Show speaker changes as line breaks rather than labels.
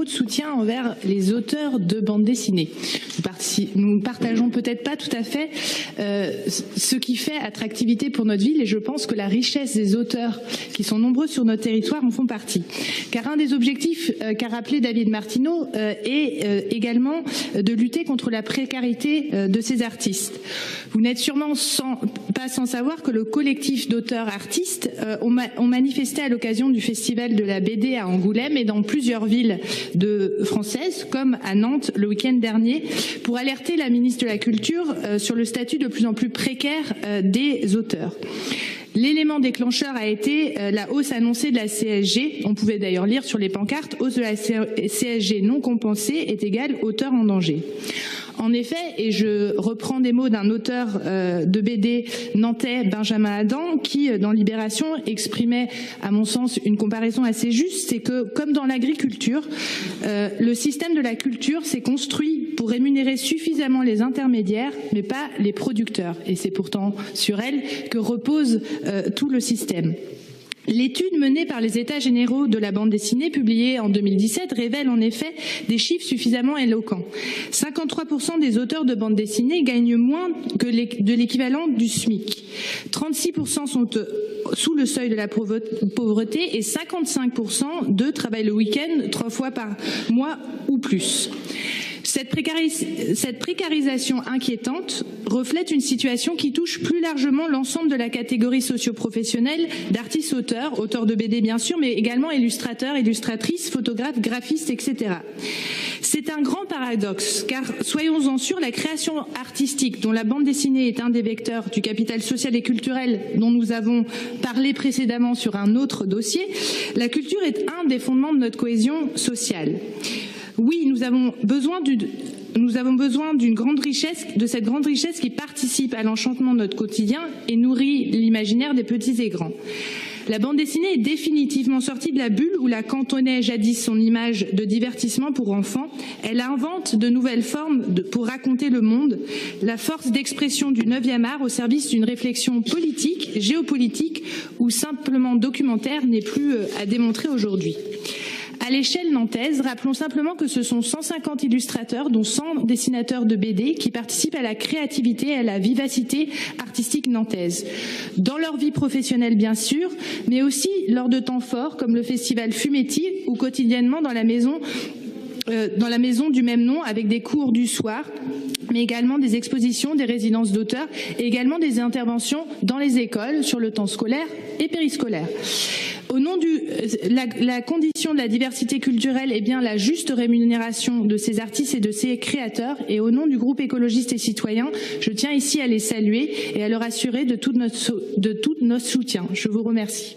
mot de soutien envers les auteurs de bande dessinée. Nous ne partageons peut-être pas tout à fait ce qui fait attractivité pour notre ville, et je pense que la richesse des auteurs qui sont nombreux sur notre territoire en font partie. Car un des objectifs qu'a rappelé David Martineau est également de lutter contre la précarité de ces artistes. Vous n'êtes sûrement pas sans savoir que le collectif d'auteurs artistes ont manifesté à l'occasion du festival de la BD à Angoulême et dans plusieurs villes françaises, comme à Nantes le week-end dernier, pour alerter la ministre de la Culture sur le statut de plus en plus précaire des auteurs. L'élément déclencheur a été la hausse annoncée de la CSG. On pouvait d'ailleurs lire sur les pancartes « Hausse de la CSG non compensée est égale auteur en danger ». En effet, et je reprends des mots d'un auteur de BD nantais, Benjamin Adam, qui, dans Libération, exprimait, à mon sens, une comparaison assez juste, c'est que, comme dans l'agriculture, le système de la culture s'est construit pour rémunérer suffisamment les intermédiaires, mais pas les producteurs. Et c'est pourtant sur elle que repose tout le système. L'étude menée par les États généraux de la bande dessinée, publiée en 2017, révèle en effet des chiffres suffisamment éloquents. 53% des auteurs de bande dessinée gagnent moins que de l'équivalent du SMIC. 36% sont sous le seuil de la pauvreté et 55% d'eux travaillent le week-end 3 fois par mois ou plus. Cette précarisation inquiétante reflète une situation qui touche plus largement l'ensemble de la catégorie socio-professionnelle d'artistes-auteurs, auteurs de BD bien sûr, mais également illustrateurs, illustratrices, photographes, graphistes, etc. C'est un grand paradoxe, car soyons-en sûrs, la création artistique, dont la bande dessinée est un des vecteurs du capital social et culturel dont nous avons parlé précédemment sur un autre dossier, la culture est un des fondements de notre cohésion sociale. Oui, nous avons besoin d'une grande richesse, de cette grande richesse qui participe à l'enchantement de notre quotidien et nourrit l'imaginaire des petits et grands. La bande dessinée est définitivement sortie de la bulle où la cantonnait jadis son image de divertissement pour enfants. Elle invente de nouvelles formes pour raconter le monde, la force d'expression du 9e art au service d'une réflexion politique, géopolitique ou simplement documentaire n'est plus à démontrer aujourd'hui. À l'échelle nantaise, rappelons simplement que ce sont 150 illustrateurs, dont 100 dessinateurs de BD, qui participent à la créativité et à la vivacité artistique nantaise. Dans leur vie professionnelle, bien sûr, mais aussi lors de temps forts, comme le festival Fumetti, ou quotidiennement dans la maison du même nom, avec des cours du soir, mais également des expositions, des résidences d'auteurs, et également des interventions dans les écoles sur le temps scolaire et périscolaire. Au nom la condition de la diversité culturelle est bien la juste rémunération de ces artistes et de ces créateurs, et au nom du groupe écologiste et citoyen, je tiens ici à les saluer et à leur assurer de tout notre soutien. Je vous remercie.